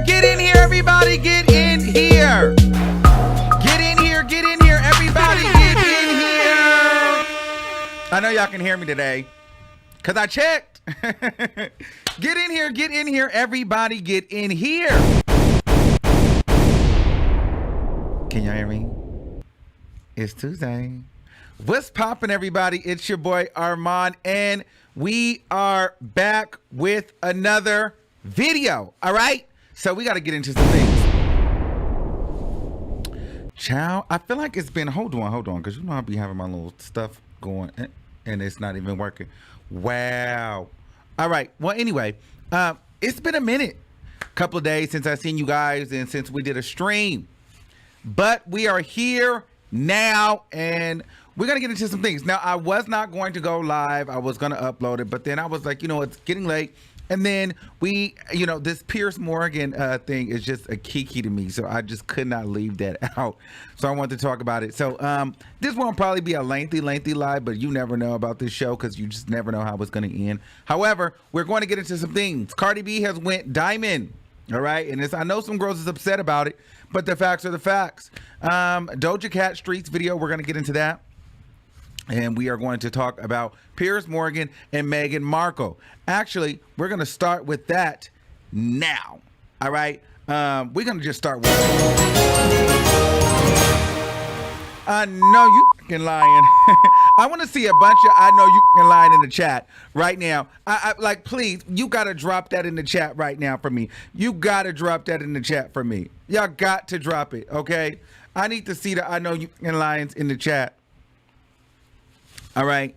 Get in here, everybody, get in here. Get in here, everybody, get in here. I know y'all can hear me today, because I checked. Get in here, everybody, get in here. Can y'all hear me? It's Tuesday. What's poppin', everybody? It's your boy Armon, and we are back with another video. All right, so we got to get into some things. Ciao. I feel like it's been hold on, because you know I'll be having my little stuff going, and it's not even working. Wow. All right. Well, anyway, it's been a minute, couple of days since I seen you guys, and since we did a stream, but we are here now, and we're going to get into some things. Now, I was not going to go live. I was going to upload it, but then I was like, you know, it's getting late. And then we, you know, this Piers Morgan thing is just a kiki to me. So I just could not leave that out. So I wanted to talk about it. So this won't probably be a lengthy live, but you never know about this show because you just never know how it's going to end. However, we're going to get into some things. Cardi B has went diamond. All right. And I know some girls is upset about it, but the facts are the facts. Doja Cat Streets video, we're going to get into that. And we are going to talk about Piers Morgan and Meghan Markle. Actually, we're going to start with that now. All right. We're going to just start with I know you fucking lying. I want to see a bunch of I know you fucking lying in the chat right now. I like, please, you got to drop that in the chat right now for me. You got to drop that in the chat for me. Y'all got to drop it. Okay. I need to see the I know you fucking lying in the chat. All right.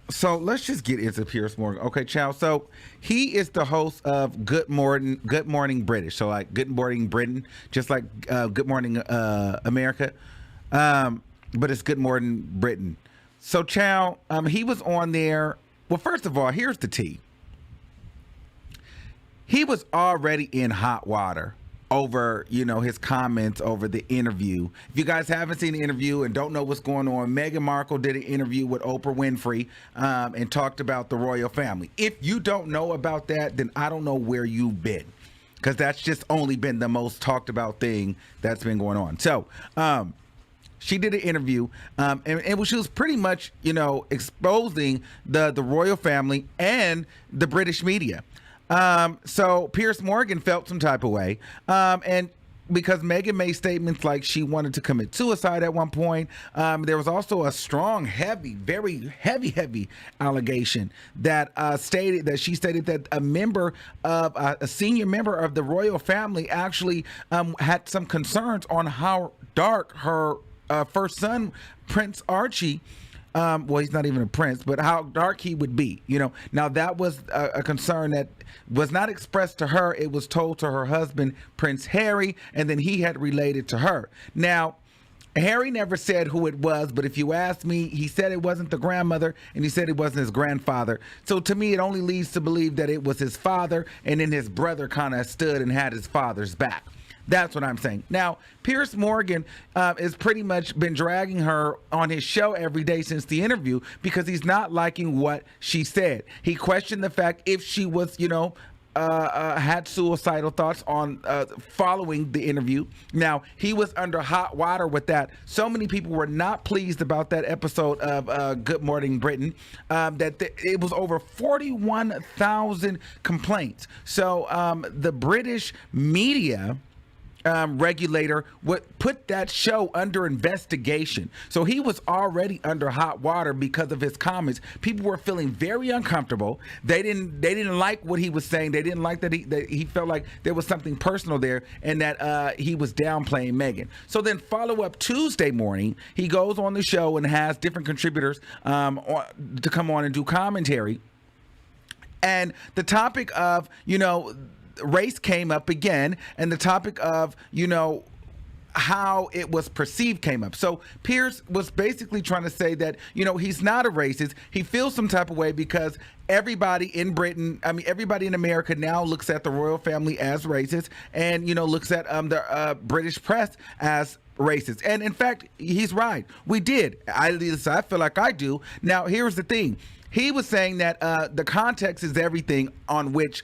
So let's just get into Piers Morgan. Okay, Chow. So he is the host of Good Morning British. So like Good Morning Britain, just like Good Morning America. But it's Good Morning Britain. So Chow, he was on there. Well, first of all, here's the tea. He was already in hot water over, you know, his comments over the interview. If you guys haven't seen the interview and don't know what's going on, Meghan Markle did an interview with Oprah Winfrey and talked about the royal family. If you don't know about that, then I don't know where you've been, because that's just only been the most talked about thing that's been going on. So she did an interview and she was pretty much, you know, exposing the royal family and the British media. So Piers Morgan felt some type of way. And because Meghan made statements like she wanted to commit suicide at one point, there was also a strong, very heavy allegation that she stated that a senior member of the royal family actually had some concerns on how dark her first son, Prince Archie, well, he's not even a prince, but how dark he would be, you know. Now that was a concern that was not expressed to her. It was told to her husband, Prince Harry, and then he had related to her. Now, Harry never said who it was, but if you ask me, he said it wasn't the grandmother, and he said it wasn't his grandfather. So to me, it only leads to believe that it was his father, and then his brother kind of stood and had his father's back. That's what I'm saying. Now, Piers Morgan has pretty much been dragging her on his show every day since the interview because he's not liking what she said. He questioned the fact if she was, you know, had suicidal thoughts on following the interview. Now, he was under hot water with that. So many people were not pleased about that episode of Good Morning Britain, that it was over 41,000 complaints. So the British media regulator would put that show under investigation. So he was already under hot water because of his comments. People were feeling very uncomfortable. They didn't like what he was saying. They didn't like that he felt like there was something personal there, and that he was downplaying Meghan. So then follow up Tuesday morning, he goes on the show and has different contributors to come on and do commentary. And the topic of, you know, race came up again, and the topic of, you know, how it was perceived came up. So Piers was basically trying to say that, you know, he's not a racist. He feels some type of way because everybody in Britain, I mean, everybody in America now looks at the royal family as racist, and, you know, looks at the British press as racist. And in fact, he's right. We did. I feel like I do. Now, here's the thing. He was saying that the context is everything, on which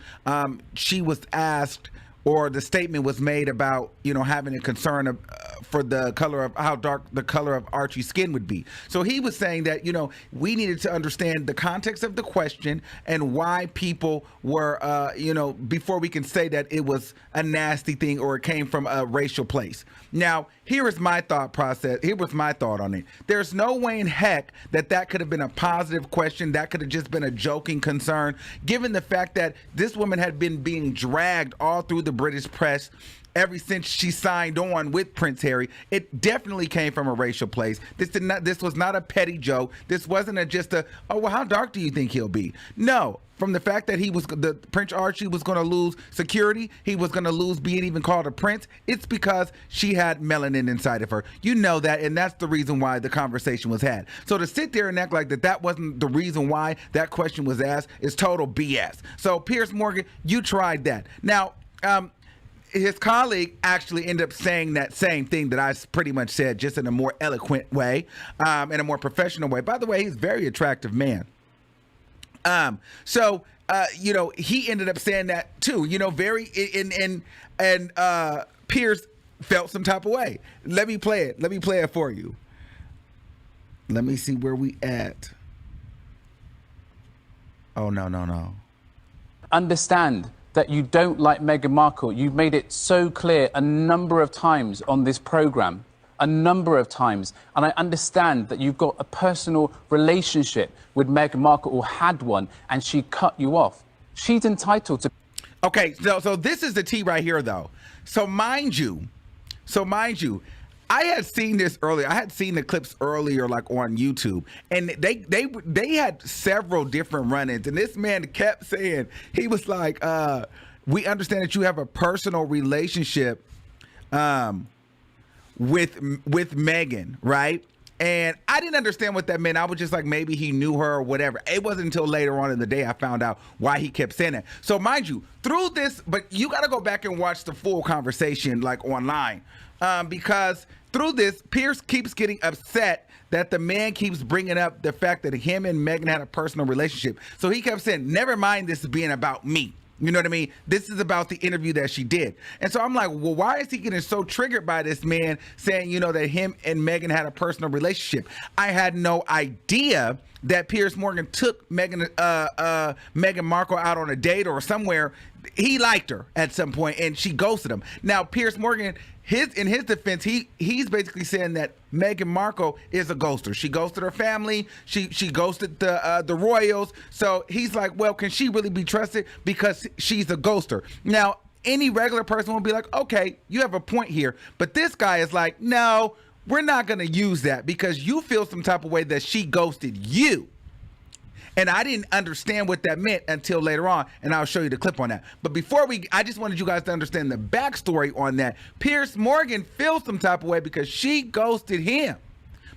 she was asked or the statement was made about, you know, having a concern of, for the color of how dark the color of Archie's skin would be. So he was saying that, you know, we needed to understand the context of the question and why people were, you know, before we can say that it was a nasty thing or it came from a racial place. Now, here is my thought process. Here was my thought on it. There's no way in heck that could have been a positive question. That could have just been a joking concern, given the fact that this woman had been being dragged all through the British press ever since she signed on with Prince Harry. It definitely came from a racial place. This was not a petty joke. This wasn't just a, oh, well, how dark do you think he'll be? No. From the fact that Prince Archie was going to lose security, he was going to lose being even called a prince, it's because she had melanin inside of her. You know that, and that's the reason why the conversation was had. So to sit there and act like that wasn't the reason why that question was asked is total BS. So Piers Morgan, you tried that. Now, his colleague actually ended up saying that same thing that I pretty much said, just in a more eloquent way, in a more professional way. By the way, he's a very attractive man. You know, he ended up saying that too, you know, Piers felt some type of way. Let me play it. Let me play it for you. Let me see where we at. Oh, no. Understand that you don't like Meghan Markle. You've made it so clear a number of times on this program. A number of times. And I understand that you've got a personal relationship with Meghan Markle, or had one, and she cut you off. She's entitled to... Okay, so this is the tea right here, though. So mind you, I had seen this earlier. I had seen the clips earlier, like on YouTube, and they had several different run-ins, and this man kept saying, he was like, we understand that you have a personal relationship with Meghan, right? And I didn't understand what that meant. I was just like, maybe he knew her or whatever. It wasn't until later on in the day I found out why he kept saying that. So mind you, through this, but you got to go back and watch the full conversation, like online, because through this, Piers keeps getting upset that the man keeps bringing up the fact that him and Meghan had a personal relationship. So he kept saying, never mind this being about me. You know what I mean? This is about the interview that she did. And so I'm like, well, why is he getting so triggered by this man saying, you know, that him and Meghan had a personal relationship? I had no idea that Piers Morgan took Meghan Markle out on a date or somewhere. He liked her at some point and she ghosted him. Now, Piers Morgan, in his defense, he's basically saying that Meghan Markle is a ghoster. She ghosted her family. She ghosted the royals. So he's like, well, can she really be trusted because she's a ghoster? Now, any regular person will be like, okay, you have a point here. But this guy is like, no, we're not going to use that because you feel some type of way that she ghosted you. And I didn't understand what that meant until later on, and I'll show you the clip on that. But before I just wanted you guys to understand the backstory on that. Piers Morgan feels some type of way because she ghosted him.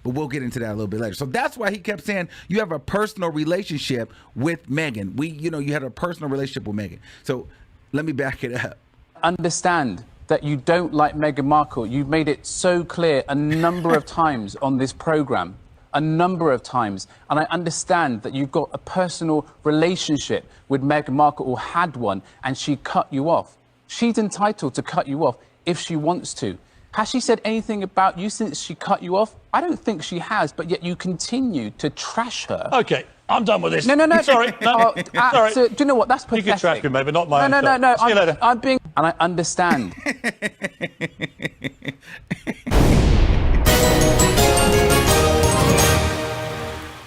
But we'll get into that a little bit later. So that's why he kept saying you have a personal relationship with Meghan. You had a personal relationship with Meghan. So let me back it up. Understand that you don't like Meghan Markle. You've made it so clear a number of times on this program. A number of times. And I understand that you've got a personal relationship with Meghan Markle, or had one, and she cut you off. She's entitled to cut you off if she wants to. Has she said anything about you since she cut you off? I don't think she has, but yet you continue to trash her. Okay, I'm done with this. No. Sorry, no. Sorry. So, do you know what? That's pathetic. You can trash me, maybe not my own. No. See you later. I'm being... And I understand.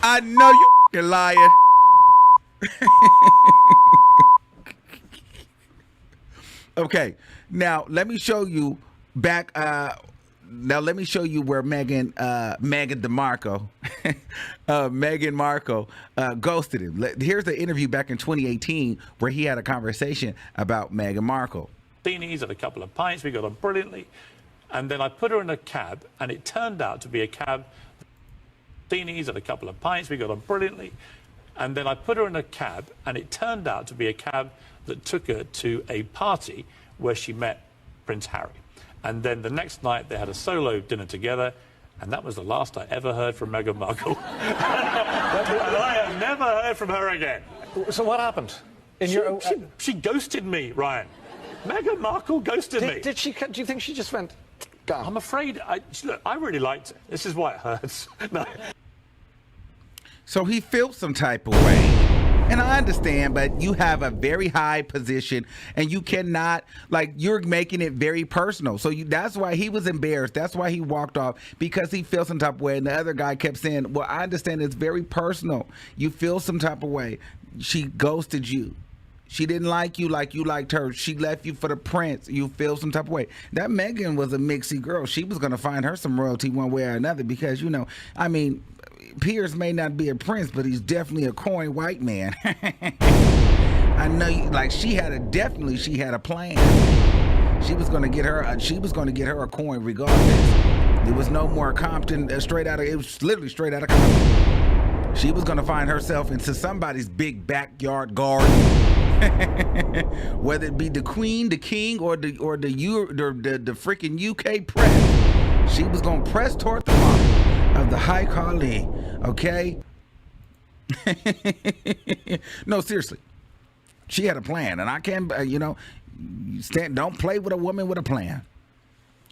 I know you lying. Okay, now let me show you back. Now let me show you where Meghan Markle ghosted him. Here's the interview back in 2018 where he had a conversation about Meghan Markle. Beanies and a couple of pints. We got on brilliantly, and then I put her in a cab, and it turned out to be a cab. Beanies and a couple of pints. We got on brilliantly, and then I put her in a cab, and it turned out to be a cab that took her to a party where she met Prince Harry. And then the next night they had a solo dinner together, and that was the last I ever heard from Meghan Markle. And I have never heard from her again. So what happened? She ghosted me, Ryan. Meghan Markle ghosted me. Did she? Do you think she just went? Go. I'm afraid. Look, I really liked it. This is why it hurts. No. So he feels some type of way. And I understand, but you have a very high position and you cannot, like, you're making it very personal. So that's why he was embarrassed. That's why he walked off, because he feels some type of way. And the other guy kept saying, well, I understand it's very personal. You feel some type of way. She ghosted you. She didn't like you liked her. She left you for the prince. You feel some type of way. That Meghan was a mixy girl. She was going to find her some royalty one way or another because, you know, I mean, Piers may not be a prince, but he's definitely a coin white man. I know, like, she had a plan. She was going to get her a coin regardless. There was no more Compton, it was literally straight out of Compton. She was going to find herself into somebody's big backyard garden. Whether it be the queen, the king, or the freaking UK press, she was gonna press toward the mark of the high Cardi. Okay. No, seriously, she had a plan, and I can't. Don't play with a woman with a plan.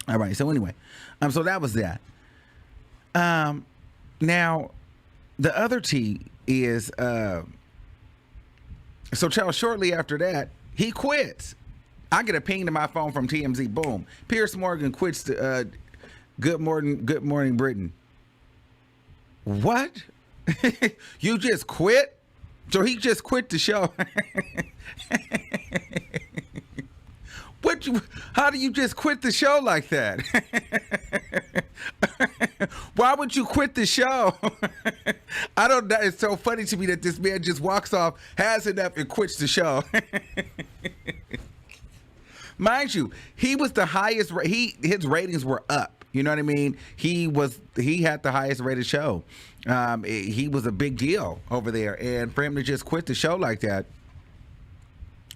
All right. So anyway, so that was that. Now, the other T is So, Charles, shortly after that, he quits. I get a ping to my phone from TMZ. Boom. Piers Morgan quits to Good Morning Britain. What? You just quit? So he just quit the show. How do you just quit the show like that? Why would you quit the show? I don't know. It's so funny to me that this man just walks off, has enough, and quits the show. Mind you, he was the highest. His ratings were up. You know what I mean? He had the highest rated show. He was a big deal over there, and for him to just quit the show like that,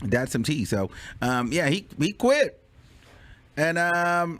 that's some tea. So, yeah, he quit, and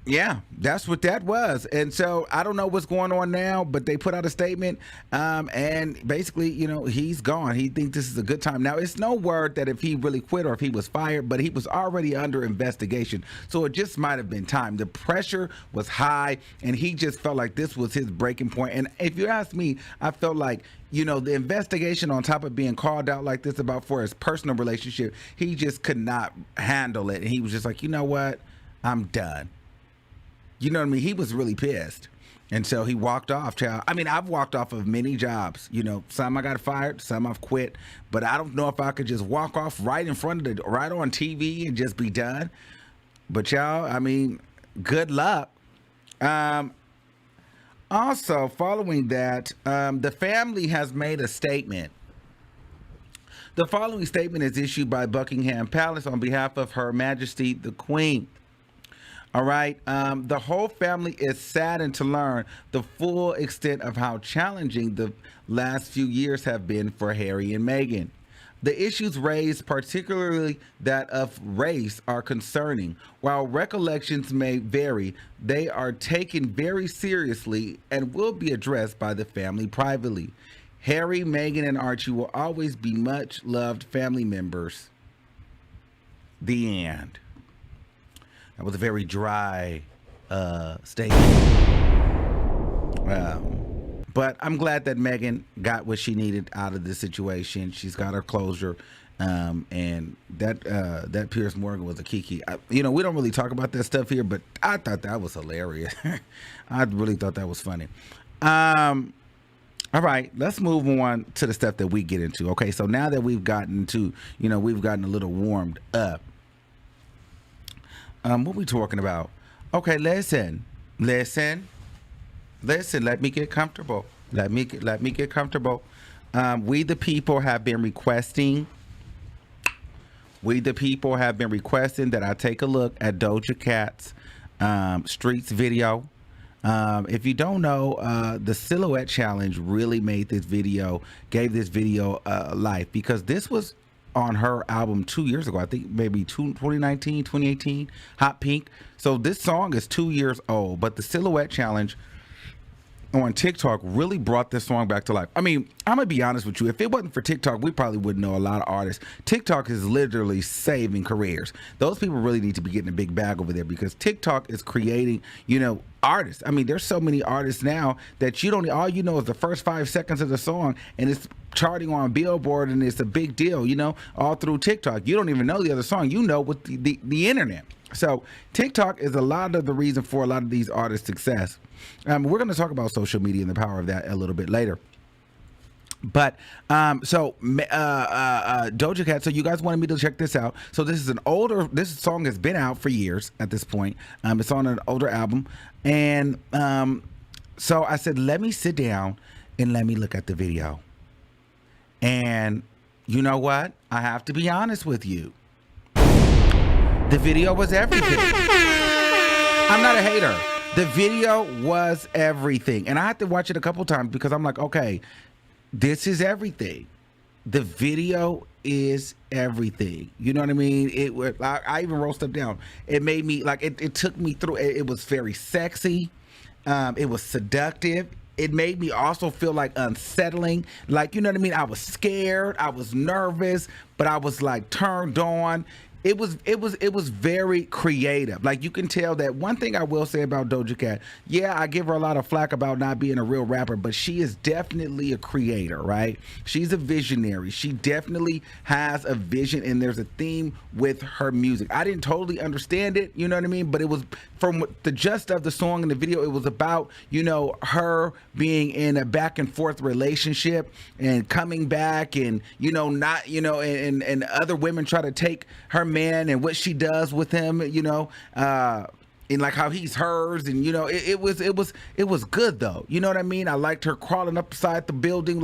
yeah, that's what that was. And so I don't know what's going on now, but they put out a statement, and basically, you know, he's gone. He thinks this is a good time. Now, it's no word that if he really quit or if he was fired, but he was already under investigation. So it just might have been time. The pressure was high, and he just felt like this was his breaking point. And if you ask me, I felt like, you know, the investigation on top of being called out like this about for his personal relationship, he just could not handle it. And he was just like, you know what? I'm done. You know what I mean? He was really pissed. And so he walked off, child. I mean, I've walked off of many jobs. You know, some I got fired, some I've quit. But I don't know if I could just walk off right in front of right on TV and just be done. But y'all, I mean, good luck. Also, following that, the family has made a statement. The following statement is issued by Buckingham Palace on behalf of Her Majesty the Queen. All right. The whole family is saddened to learn the full extent of how challenging the last few years have been for Harry and Meghan. The issues raised, particularly that of race, are concerning. While recollections may vary, they are taken very seriously and will be addressed by the family privately. Harry, Meghan, and Archie will always be much loved family members. The end. That was a very dry statement. But I'm glad that Meghan got what she needed out of this situation. She's got her closure. And that Piers Morgan was a kiki. We don't really talk about that stuff here, but I thought that was hilarious. I really thought that was funny. All right, let's move on to the stuff that we get into. Okay, so now that we've gotten a little warmed up. What we talking about? Okay, listen. Let me get comfortable. Let me get comfortable. We the people have been requesting that I take a look at Doja Cat's Streets video. If you don't know, the Silhouette Challenge really gave this video life, because this was on her album 2 years ago. I think maybe 2019, 2018, Hot Pink. So this song is 2 years old, but the Silhouette Challenge on TikTok really brought this song back to life. I mean, I'm gonna be honest with you. If it wasn't for TikTok, we probably wouldn't know a lot of artists. TikTok is literally saving careers. Those people really need to be getting a big bag over there because TikTok is creating, artists. I mean, there's so many artists now that all you know is the first 5 seconds of the song, and it's charting on Billboard, and it's a big deal, all through TikTok. You don't even know the other song. You know with the internet. So TikTok is a lot of the reason for a lot of these artists' success. We're going to talk about social media and the power of that a little bit later. But Doja Cat. So you guys wanted me to check this out. So this song has been out for years at this point. It's on an older album, and so I said, let me sit down and let me look at the video. And you know what? I have to be honest with you. The video was everything. I'm not a hater. The video was everything. And I had to watch it a couple times because I'm like, okay, this is everything. The video is everything. You know what I mean? I even wrote stuff down. It made me, it took me through. It was very sexy. It was seductive. It made me also feel like unsettling. You know what I mean? I was scared. I was nervous, but I was turned on. It was very creative. You can tell that. One thing I will say about Doja Cat, yeah, I give her a lot of flack about not being a real rapper, but she is definitely a creator, right? She's a visionary. She definitely has a vision, and there's a theme with her music. I didn't totally understand it, you know what I mean? But it was from the gist of the song and the video, it was about, her being in a back and forth relationship and coming back and, not, and other women try to take her man and what she does with him, and how he's hers, and it was good though. You know what I mean? I liked her crawling up beside the building,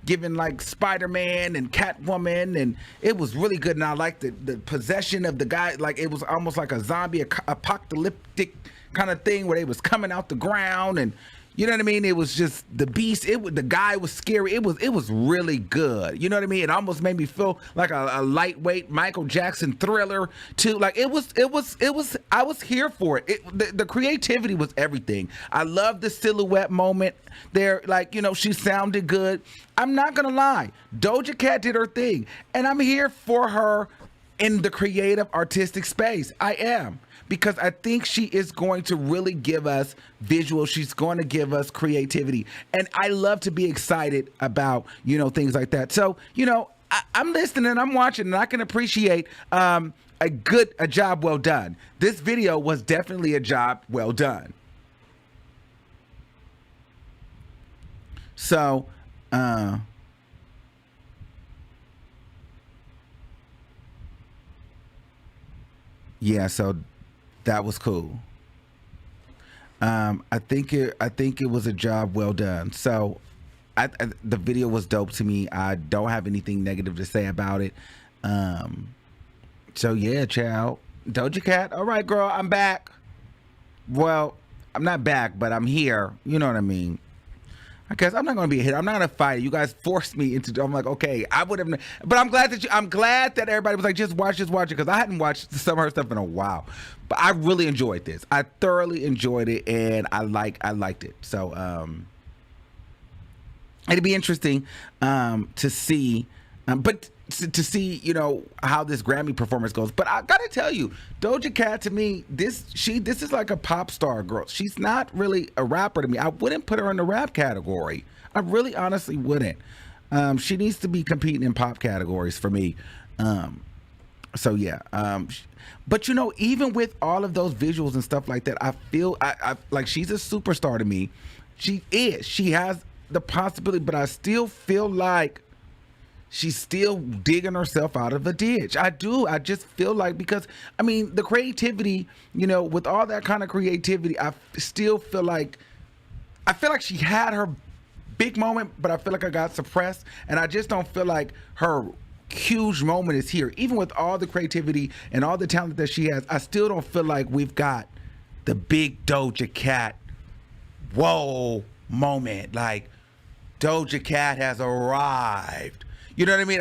giving Spider-Man and Catwoman, and it was really good. And I liked the possession of the guy, it was almost like a zombie apocalyptic kind of thing where they was coming out the ground, and you know what I mean? It was just the beast. The guy was scary. It was really good. You know what I mean? It almost made me feel like a lightweight Michael Jackson Thriller too. It was. I was here for it. The creativity was everything. I love the silhouette moment there. She sounded good. I'm not gonna lie. Doja Cat did her thing, and I'm here for her in the creative artistic space. I am. Because I think she is going to really give us visuals. She's going to give us creativity. And I love to be excited about, things like that. So, I'm listening and I'm watching, and I can appreciate a job well done. This video was definitely a job well done. So, yeah, so that was cool. I think it was a job well done. So the video was dope to me. I don't have anything negative to say about it. So yeah, child. Doja Cat, all right, girl, I'm back. Well, I'm not back, but I'm here. You know what I mean? I guess I'm not going to be a hit. I'm not going to fight it. You guys forced me into. I'm like, okay, I would have. But I'm glad that everybody was like, just watch it, because I hadn't watched some of her stuff in a while. But I really enjoyed this. I thoroughly enjoyed it, and I liked it. So it'd be interesting to see, but to see, how this Grammy performance goes. But I gotta tell you, Doja Cat, to me, this is like a pop star girl. She's not really a rapper to me. I wouldn't put her in the rap category. I really honestly wouldn't. She needs to be competing in pop categories for me. So yeah. But even with all of those visuals and stuff like that, I feel I like she's a superstar to me. She is. She has the possibility, but I still feel like she's still digging herself out of a ditch. I do. I just feel like, because the creativity, with all that kind of creativity, I still feel like she had her big moment, but I feel like I got suppressed, and I just don't feel like her huge moment is here. Even with all the creativity and all the talent that she has, I still don't feel like we've got the big Doja Cat whoa moment. Like, Doja Cat has arrived. You know what I mean?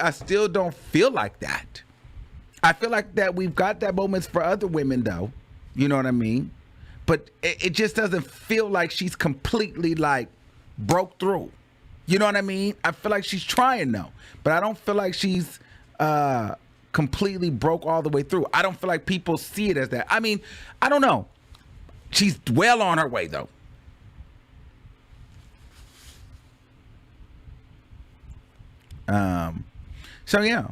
I still don't feel like that. I feel like that we've got that moments for other women though. You know what I mean? but it just doesn't feel like she's completely like broke through. You know what I mean? I feel like she's trying though, but I don't feel like she's completely broke all the way through. I don't feel like people see it as that. I mean, I don't know. She's well on her way though. So yeah.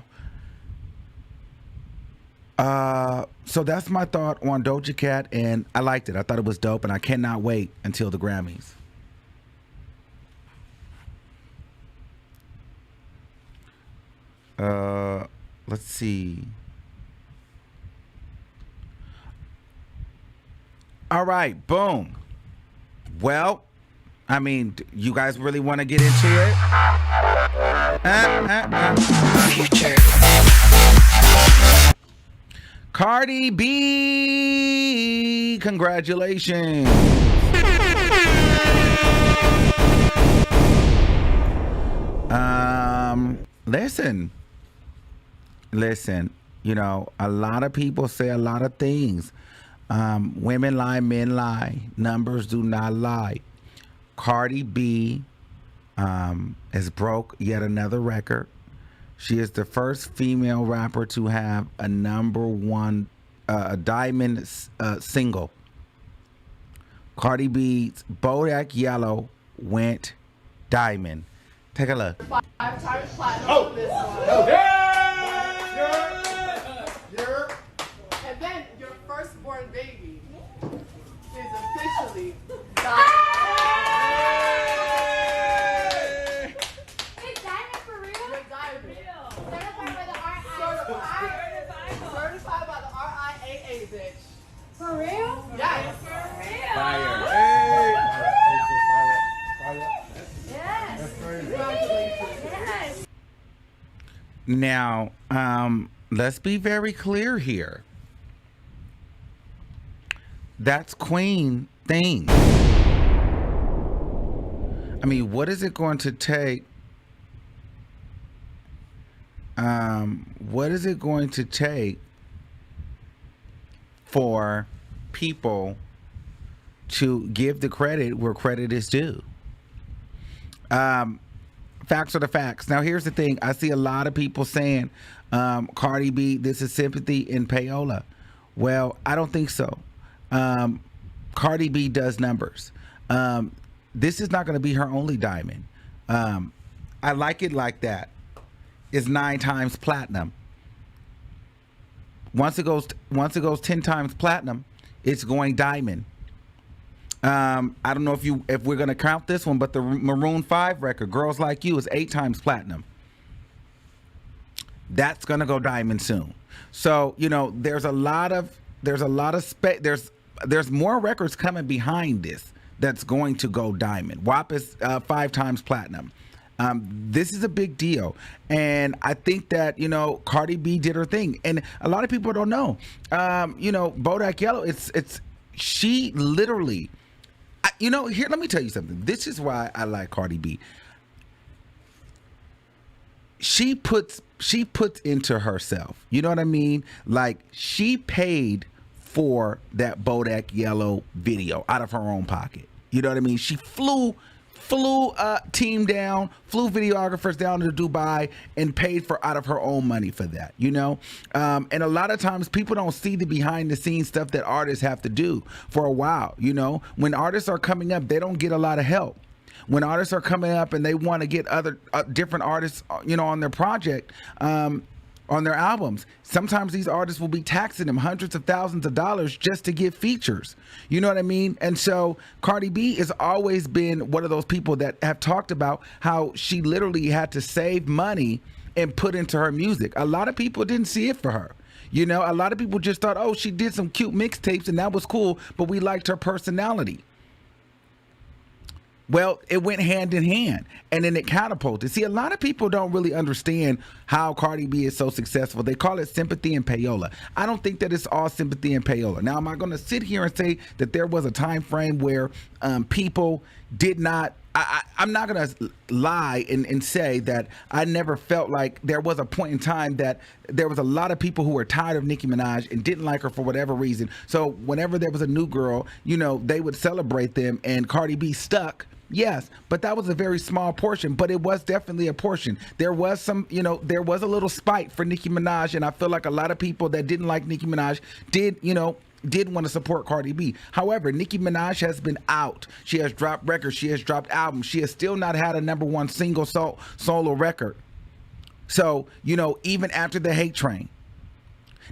So that's my thought on Doja Cat, and I liked it. I thought it was dope, and I cannot wait until the Grammys. Let's see. All right, boom. Well, I mean, you guys really want to get into it? Future. Cardi B, congratulations. Listen, you know, a lot of people say a lot of things. Women lie, men lie. Numbers do not lie. Cardi B has broke yet another record. She is the first female rapper to have a #1 diamond single. Cardi B's Bodak Yellow went diamond. Take a look. 5 times platinum on this one. And then your firstborn baby is officially diamond. Wait, diamond for real? You're diamond. Certified by the RIAA. Certified by the RIAA, bitch. For real? Yes. For real? Yes. Congratulations. Yes. Now, let's be very clear here. That's Queen thing. I mean, what is it going to take? What is it going to take for people to give the credit where credit is due? Facts are the facts. Now, here's the thing. I see a lot of people saying, Cardi B, this is sympathy and payola. Well, I don't think so. Cardi B does numbers. This is not going to be her only diamond. I like it like that. It's 9 times platinum. Once it goes 10 times platinum, it's going diamond. I don't know if we're gonna count this one, but the Maroon 5 record, Girls Like You, is 8 times platinum. That's gonna go diamond soon. So, you know, there's more records coming behind this that's going to go diamond. WAP is 5 times platinum. This is a big deal, and I think that, you know, Cardi B did her thing, and a lot of people don't know. You know, Bodak Yellow, she literally. You know, here, let me tell you something. This is why I like Cardi B. She puts into herself. You know what I mean? Like, she paid for that Bodak Yellow video out of her own pocket. You know what I mean? She flew team down, flew videographers down to Dubai and paid for out of her own money for that, you know? And a lot of times people don't see the behind the scenes stuff that artists have to do for a while, you know? When artists are coming up, they don't get a lot of help. When artists are coming up and they want to get other different artists, you know, on their project, on their albums, sometimes these artists will be taxing them hundreds of thousands of dollars just to get features. You know what I mean? And so Cardi B has always been one of those people that have talked about how she literally had to save money and put into her music. A lot of people didn't see it for her. You know, a lot of people just thought, oh, she did some cute mixtapes and that was cool, but we liked her personality. Well, it went hand in hand, and then it catapulted. See, a lot of people don't really understand how Cardi B is so successful. They call it sympathy and payola. I don't think that it's all sympathy and payola. Now, am I going to sit here and say that there was a time frame where people did not I'm not gonna lie and say that I never felt like there was a point in time that there was a lot of people who were tired of Nicki Minaj and didn't like her for whatever reason. So whenever there was a new girl, you know, they would celebrate them, and Cardi B stuck. Yes, but that was a very small portion, but it was definitely a portion. There was some, you know, there was a little spite for Nicki Minaj, and I feel like a lot of people that didn't like Nicki Minaj did want to support Cardi B. However, Nicki Minaj has been out. She has dropped records. She has dropped albums. She has still not had a #1 single solo record. So, you know, even after the hate train.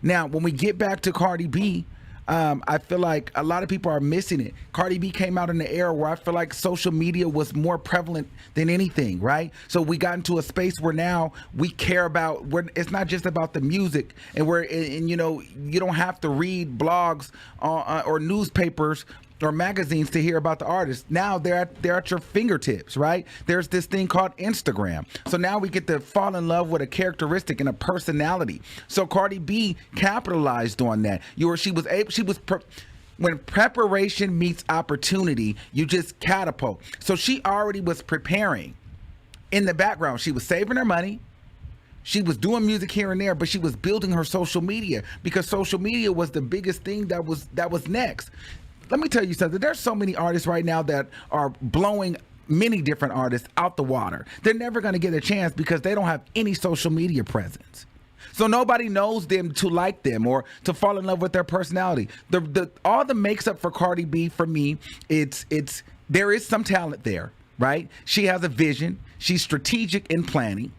Now, when we get back to Cardi B, I feel like a lot of people are missing it. Cardi B came out in the era where I feel like social media was more prevalent than anything, right? So we got into a space where now we care about, it's not just about the music, and you know, you don't have to read blogs or newspapers or magazines to hear about the artists. Now they're at your fingertips, right? There's this thing called Instagram. So now we get to fall in love with a characteristic and a personality. So Cardi B capitalized on that. When preparation meets opportunity, you just catapult. So she already was preparing in the background. She was saving her money. She was doing music here and there, but she was building her social media, because social media was the biggest thing that was next. Let me tell you something. There's so many artists right now that are blowing many different artists out the water. They're never going to get a chance because they don't have any social media presence. So nobody knows them to like them or to fall in love with their personality. All the makes up for Cardi B, for me, there is some talent there, right? She has a vision. She's strategic in planning.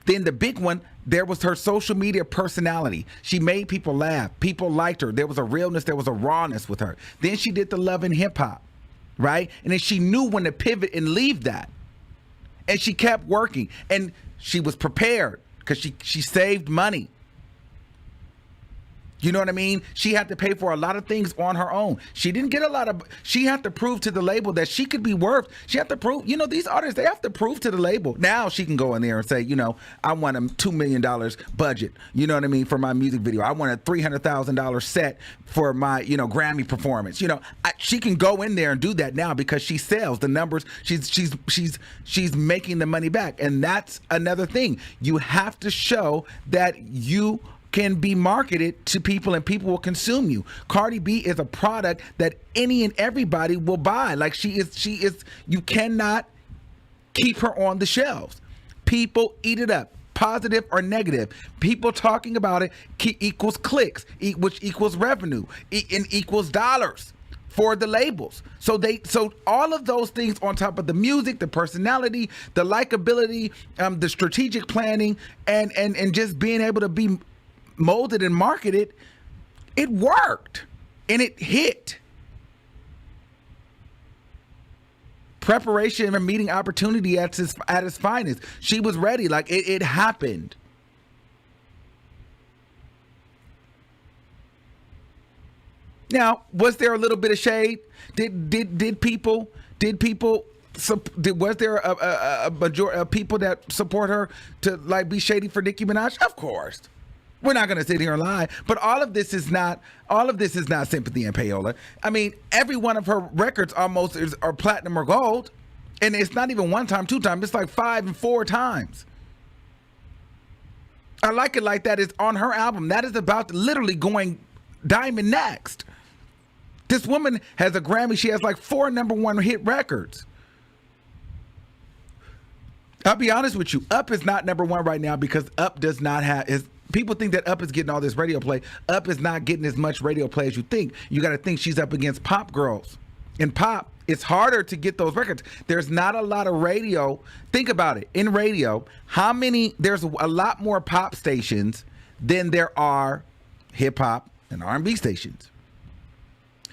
Then the big one, there was her social media personality. She made people laugh. People liked her. There was a realness. There was a rawness with her. Then she did the Love and Hip Hop, right? And then she knew when to pivot and leave that. And she kept working. And she was prepared because she saved money. You know what I mean? She had to pay for a lot of things on her own. She didn't get she had to prove to the label that she could be worth. She had to prove, you know, these artists, they have to prove to the label. Now she can go in there and say, you know, I want a $2 million budget, you know what I mean, for my music video. I want a $300,000 set for my, you know, Grammy performance. You know, she can go in there and do that now because she sells the numbers. She's making the money back. And that's another thing. You have to show that you can be marketed to people and people will consume you. Cardi B is a product that any and everybody will buy. Like she is, you cannot keep her on the shelves. People eat it up, positive or negative. People talking about it equals clicks, which equals revenue, and equals dollars for the labels. So all of those things on top of the music, the personality, the likability, the strategic planning, and just being able to be molded and marketed, it worked and it hit. Preparation and meeting opportunity at its finest. She was ready. Like it happened. Now, was there a little bit of shade? Did people was there a majority of people that support her to like be shady for Nicki Minaj? Of course. We're not going to sit here and lie, but all of this is not sympathy and payola. I mean, every one of her records almost are platinum or gold, and it's not even one time, two times. It's like 5 and 4 times. I Like It Like That is on her album. That is about literally going diamond next. This woman has a Grammy. She has like 4 #1 hit records. I'll be honest with you. Up is not #1 right now because Up does not have people think that Up is getting all this radio play. Up is not getting as much radio play as you think. You got to think she's up against pop girls. In pop, it's harder to get those records. There's not a lot of radio. Think about it. In radio, there's a lot more pop stations than there are hip hop and R&B stations.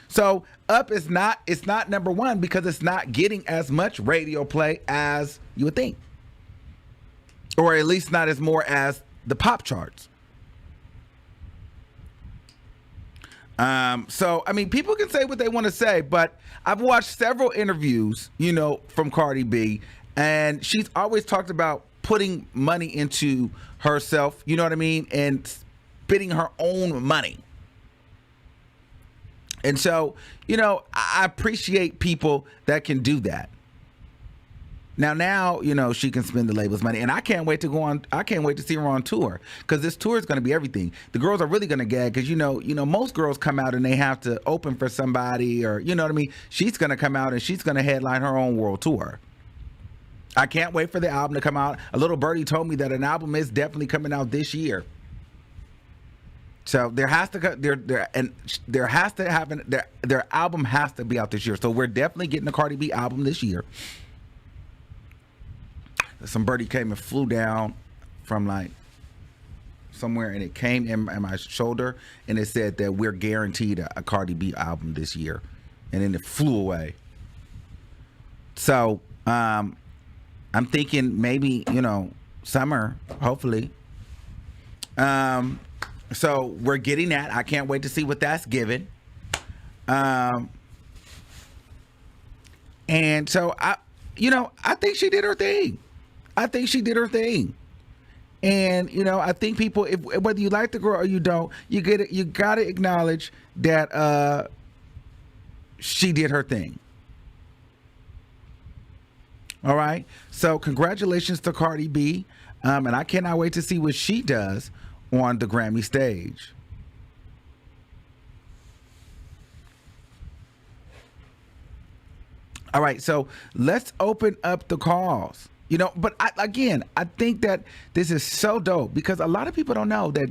So Up it's not #1 because it's not getting as much radio play as you would think. Or at least not as more as the pop charts. So, I mean, people can say what they want to say, but I've watched several interviews, you know, from Cardi B, and she's always talked about putting money into herself, you know what I mean, and spending her own money. And so, I appreciate people that can do that. Now, she can spend the label's money, and I can't wait to see her on tour, because this tour is going to be everything. The girls are really going to gag, because most girls come out and they have to open for somebody, or you know what I mean. She's going to come out and she's going to headline her own world tour. I can't wait for the album to come out. A little birdie told me that an album is definitely coming out this year. So their album has to be out this year. So we're definitely getting a Cardi B album this year. Some birdie came and flew down from like somewhere, and it came in my shoulder, and it said that we're guaranteed a Cardi B album this year, and then it flew away. So I'm thinking maybe summer, hopefully. So we're getting that. I can't wait to see what that's given. And so I think she did her thing. And I think people, whether you like the girl or you don't, you gotta acknowledge that she did her thing. All right. So congratulations to Cardi B, and I cannot wait to see what she does on the Grammy stage. All right. So let's open up the calls. But I think that this is so dope, because a lot of people don't know that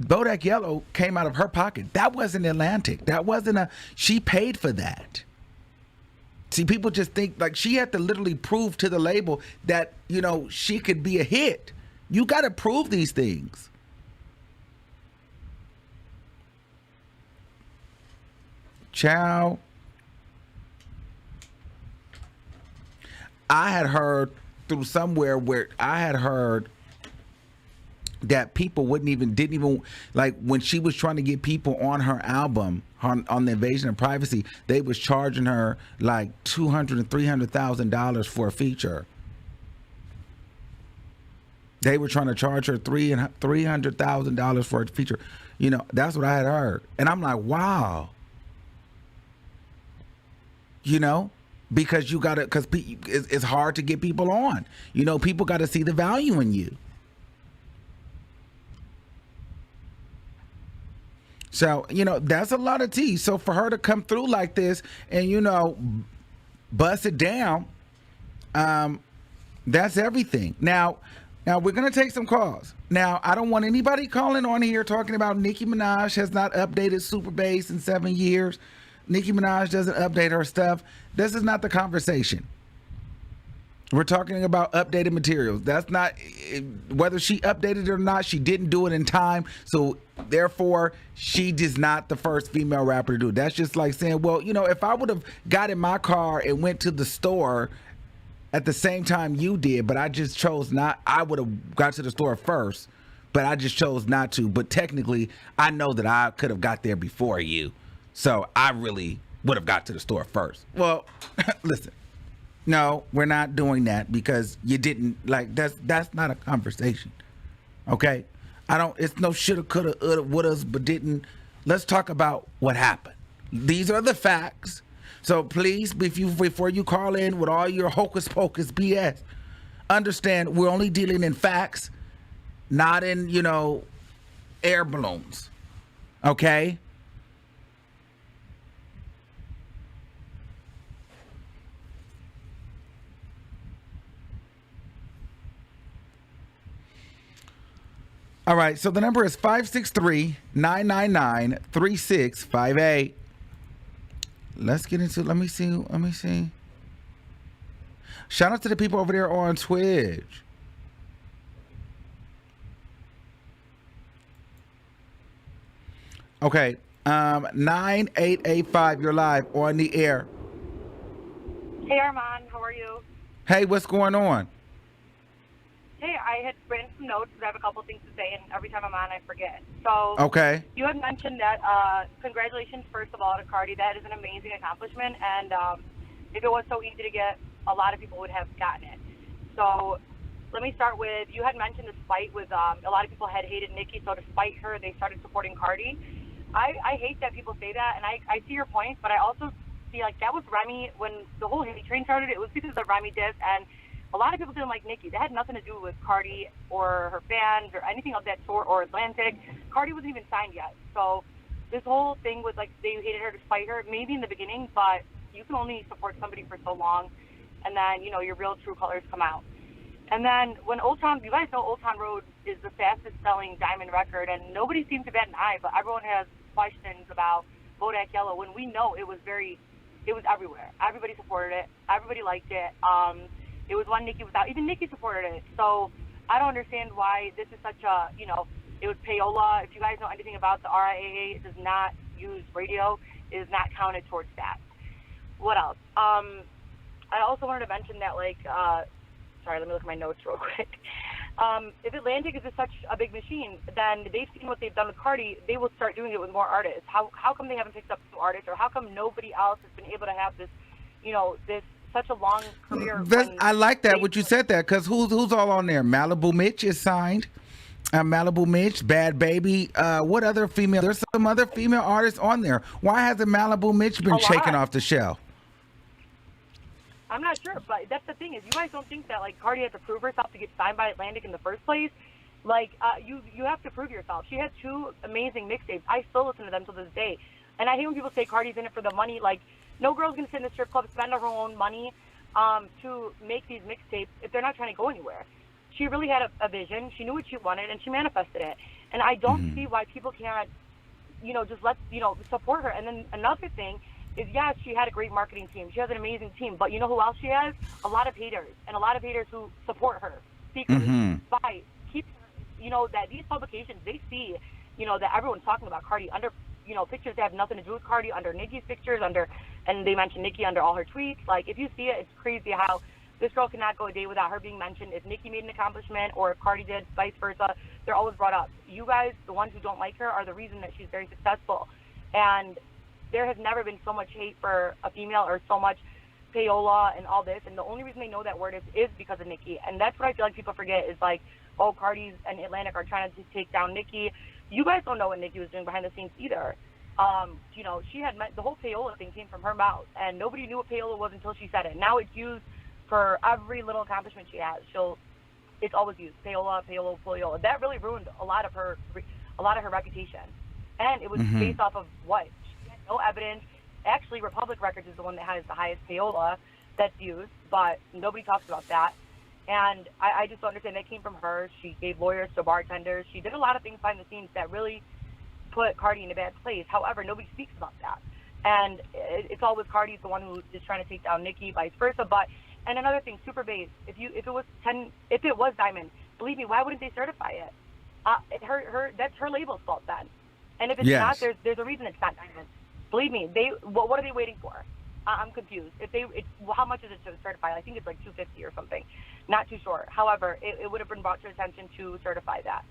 boadak Yellow came out of her pocket. That wasn't Atlantic. That wasn't she paid for that. See, people just think like she had to literally prove to the label that, she could be a hit. You got to prove these things. Ciao. I had heard through somewhere where I had heard that people didn't even like when she was trying to get people on her album on the Invasion of Privacy, they was charging her like $200,000 and $300,000 for a feature. They were trying to charge her $300,000 for a feature. That's what I had heard, and I'm like, wow. Because it's hard to get people on. People got to see the value in you. So, that's a lot of tea. So for her to come through like this and, bust it down, that's everything. Now we're going to take some calls. Now, I don't want anybody calling on here talking about Nicki Minaj has not updated Super Bass in 7 years. Nicki Minaj doesn't update her stuff. This is not the conversation. We're talking about updated materials. That's not, whether she updated it or not, she didn't do it in time. So therefore, she is not the first female rapper to do it. That's just like saying, well, if I would have got in my car and went to the store at the same time you did, but I just chose not, I would have got to the store first, but I just chose not to. But technically, I know that I could have got there before you. So I really would have got to the store first. Well, listen, no, we're not doing that, because you didn't, that's not a conversation. Okay? It's no shoulda, coulda, wouldas, but didn't. Let's talk about what happened. These are the facts. So please, before you call in with all your hocus pocus BS, understand we're only dealing in facts, not in, air balloons. Okay? All right, so the number is 563-999-3658. Let's get into, let me see. Shout out to the people over there on Twitch. Okay, 9885, you're live on the air. Hey, Armon, how are you? Hey, what's going on? Hey, I had written some notes because I have a couple things to say, and every time I'm on, I forget. So, okay. You had mentioned that, congratulations, first of all, to Cardi. That is an amazing accomplishment, and if it was so easy to get, a lot of people would have gotten it. So, let me start with, you had mentioned the spite with, a lot of people had hated Nicki, so to spite her, they started supporting Cardi. I hate that people say that, and I see your point, but I also see, like, that was Remy, when the whole hate train started, it was because of the Remy diss, and a lot of people didn't like Nicki. That had nothing to do with Cardi or her fans or anything of that sort, or Atlantic. Cardi wasn't even signed yet. So this whole thing was like they hated her despite her, maybe in the beginning, but you can only support somebody for so long, and then, you know, your real true colors come out. And then when Old Town, you guys know Old Town Road is the fastest selling diamond record, and nobody seems to bat an eye, but everyone has questions about Bodak Yellow when we know it was everywhere. Everybody supported it. Everybody liked it. It was one Nicki was out. Even Nicki supported it. So I don't understand why this is such a, you know, it was payola. If you guys know anything about the RIAA, it does not use radio. It is not counted towards that. What else? I also wanted to mention that, like, sorry, let me look at my notes real quick. If Atlantic is such a big machine, then they've seen what they've done with Cardi. They will start doing it with more artists. How come they haven't picked up new artists, or how come nobody else has been able to have this, you know, this such a long career? I like that what you said that, because who's all on there? Malibu Mitch is signed. Malibu Mitch, Bad Baby. What other female? There's some other female artists on there. Why hasn't Malibu Mitch been shaken off the shelf? I'm not sure, but that's the thing is, you guys don't think that, like, Cardi had to prove herself to get signed by Atlantic in the first place? Like, you have to prove yourself. She has 2 amazing mixtapes. I still listen to them to this day. And I hate when people say Cardi's in it for the money. Like, no girl's going to sit in the strip club, spend her own money to make these mixtapes if they're not trying to go anywhere. She really had a vision. She knew what she wanted, and she manifested it. And I don't see why people can't, you know, just support her. And then another thing is, yes, she had a great marketing team. She has an amazing team. But you know who else she has? A lot of haters, and a lot of haters who support her secretly. You know, that these publications, they see, you know, that everyone's talking about Cardi under, you know, pictures that have nothing to do with Cardi, under Nicki's pictures, and they mention Nicki under all her tweets. Like, if you see it, it's crazy how this girl cannot go a day without her being mentioned. If Nicki made an accomplishment or if Cardi did, vice versa, they're always brought up. You guys, the ones who don't like her, are the reason that she's very successful. And there has never been so much hate for a female, or so much payola and all this. And the only reason they know that word is because of Nicki. And that's what I feel like people forget is, like, oh, Cardi's and Atlantic are trying to take down Nicki. You guys don't know what Nicki was doing behind the scenes either. You know, she had the whole payola thing came from her mouth, and nobody knew what payola was until she said it. Now it's used for every little accomplishment she has. It's always used payola. That really ruined a lot of her reputation, and it was based off of what? She had no evidence. Actually, Republic Records is the one that has the highest payola that's used, but nobody talks about that. And I just don't understand. That came from her. She gave lawyers to bartenders. She did a lot of things behind the scenes that really put Cardi in a bad place. However, nobody speaks about that. And it's always Cardi's the one who is trying to take down Nicki, vice versa. And another thing, Super Bass. If it was Diamond, believe me, why wouldn't they certify it? That's her label's fault then. And if it's not, there's a reason it's not Diamond. Believe me, what are they waiting for? I'm confused. How much is it to certify? I think it's like $250 or something. Not too sure. However, it would have been brought to attention to certify that.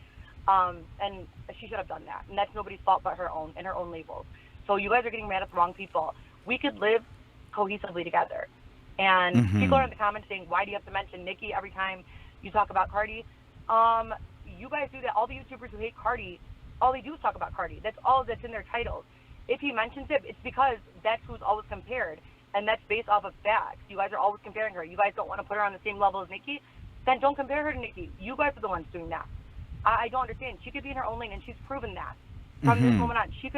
And she should have done that. And that's nobody's fault but her own, and her own labels. So you guys are getting mad at the wrong people. We could live cohesively together. And people are in the comments saying, why do you have to mention Nicki every time you talk about Cardi? You guys do that. All the YouTubers who hate Cardi, all they do is talk about Cardi. That's all that's in their titles. If he mentions it, it's because that's who's always compared, and that's based off of facts. You guys are always comparing her. You guys don't want to put her on the same level as Nicki? Then don't compare her to Nicki. You guys are the ones doing that. I don't understand. She could be in her own lane, and she's proven that. From this moment on, she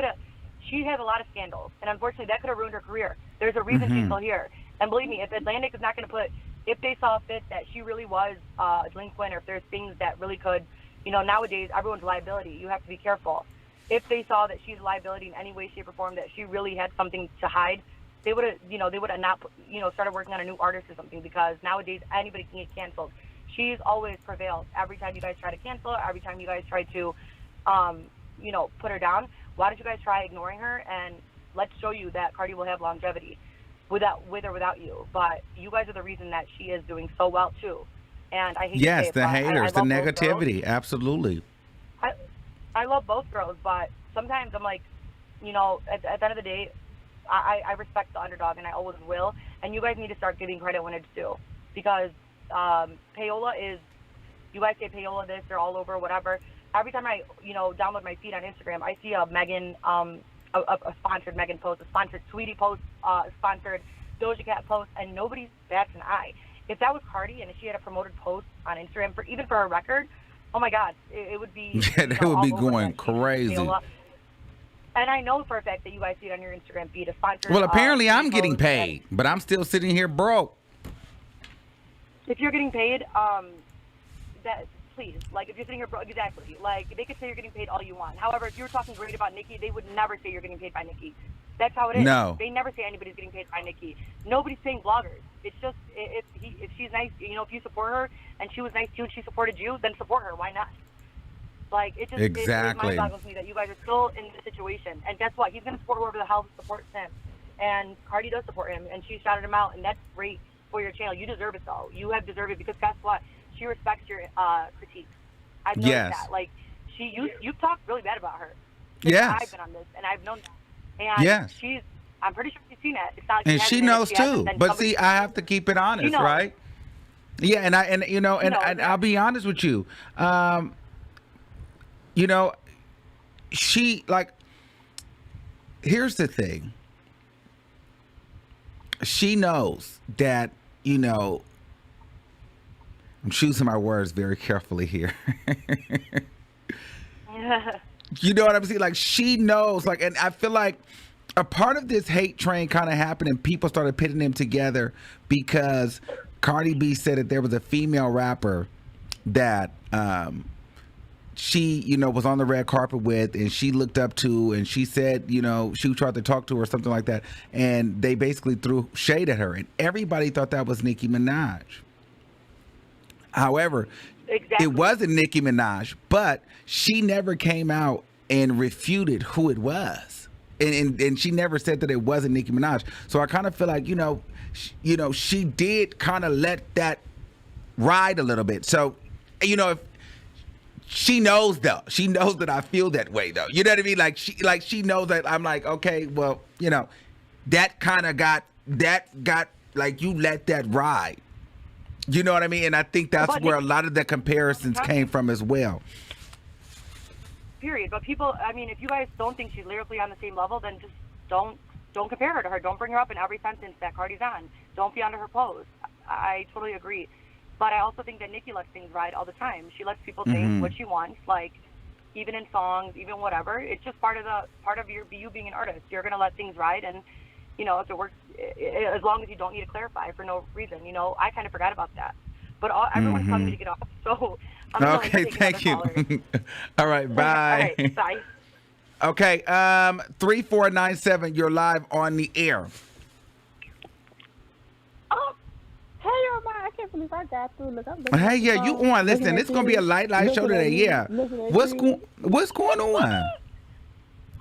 had a lot of scandals, and unfortunately that could have ruined her career. There's a reason she's still here. And believe me, if Atlantic is not going to if they saw fit that she really was a delinquent, or if there's things that really could, you know, nowadays everyone's a liability. You have to be careful. If they saw that she's a liability in any way, shape, or form, that she really had something to hide, they would have not, started working on a new artist or something, because nowadays anybody can get canceled. She's always prevailed. Every time you guys try to cancel her, every time you guys try to, put her down, why don't you guys try ignoring her, and let's show you that Cardi will have longevity with or without you. But you guys are the reason that she is doing so well too. And I hate to say it, the haters, the love negativity, absolutely. I love both girls, but sometimes I'm like, at the end of the day, I respect the underdog, and I always will. And you guys need to start giving credit when it's due, because payola is, you guys say payola this, they're all over, whatever. every time I, download my feed on Instagram, I see a Meghan, a sponsored Meghan post, a sponsored Sweetie post, a sponsored Doja Cat post, and nobody bats an eye. If that was Cardi and if she had a promoted post on Instagram, even for a record, oh my God, it would be. Yeah, they would be going crazy. And I know for a fact that you guys see it on your Instagram feed. A sponsored, Well, apparently I'm post, getting paid, but I'm still sitting here broke. If you're getting paid, that please, like, if you're sitting here broke, exactly. Like, they could say you're getting paid all you want. However, if you were talking great about Nicki, they would never say you're getting paid by Nicki. That's how it is. No. They never say anybody's getting paid by Nicki. Nobody's saying bloggers. It's just, if she's nice, if you support her and she was nice to you and she supported you, then support her. Why not? Like, it just exactly. it mind-boggles me that you guys are still in this situation. And guess what? He's going to support whoever the hell supports him. And Cardi does support him, and she shouted him out, and that's great for your channel. You deserve it, though. You have deserved it because guess what? She respects your critiques. I've noticed that. Like, you've talked really bad about her. Yes. I've been on this, and I've known that. And yes. I'm pretty sure she's seen it. It's not like and she knows too. But see, I have to keep it honest, right? Yeah, and I'll be honest with you. She, like, here's the thing. She knows that, I'm choosing my words very carefully here. You know what I'm saying? Like, she knows, like, and I feel like a part of this hate train kind of happened and people started pitting them together because Cardi B said that there was a female rapper that she, was on the red carpet with and she looked up to, and she said, she tried to talk to her or something like that. And they basically threw shade at her, and everybody thought that was Nicki Minaj. However, it wasn't Nicki Minaj, but she never came out and refuted who it was. And she never said that it wasn't Nicki Minaj. So I kind of feel like, she did kind of let that ride a little bit. So, if she knows though, she knows that I feel that way though. You know what I mean? Like she knows that I'm like, okay, well, that kind of got like, you let that ride. You know what I mean? And I think that's where a lot of the comparisons came from as well. Period. But people, I mean, if you guys don't think she's lyrically on the same level, then just don't compare her to her. Don't bring her up in every sentence that Cardi's on. Don't be under her pose. I totally agree. But I also think that Nicki lets things ride all the time. She lets people say what she wants, like, even in songs, even whatever. It's just part of you being an artist. You're gonna let things ride, and if it works, as long as you don't need to clarify for no reason. I kind of forgot about that. But everyone's telling me to get off, so I'm okay. Thank you. All right, bye. All right, bye. Okay, 3497. You're live on the air. Oh, hey, everybody! I can't believe I got through. Look, hey, yeah, you on? Listen, it's gonna be a light show today. Yeah. What's going on?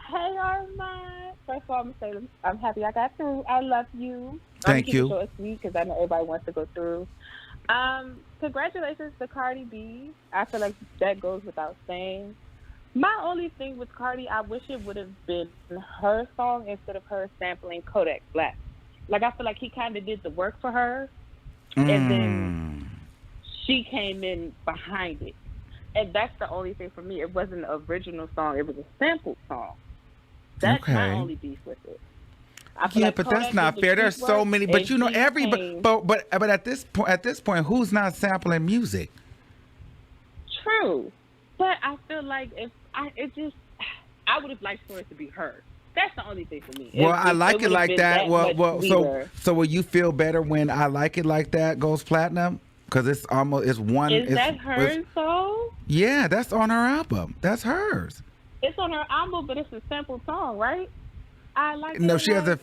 Hey, Armon. First of all, I'm gonna say I'm happy I got through. I love you. Thank you. Short and sweet because I know everybody wants to go through. Congratulations to Cardi B. I feel like that goes without saying. My only thing with Cardi, I wish it would have been her song instead of her sampling Kodak Black. Like, I feel like he kind of did the work for her, and then she came in behind it. And that's the only thing for me. It wasn't an original song. It was a sampled song. That's my only beef with it. Yeah, but that's not fair. There's so many, but everybody. But at this point, who's not sampling music? True, but I feel like I would have liked for it to be her. That's the only thing for me. Well, I like it like that. So will you feel better when I Like It Like That goes platinum? Because it's one. Is that hers though? Yeah, that's on her album. That's hers. It's on her album, but it's a sample song, right? I like. No, she has a.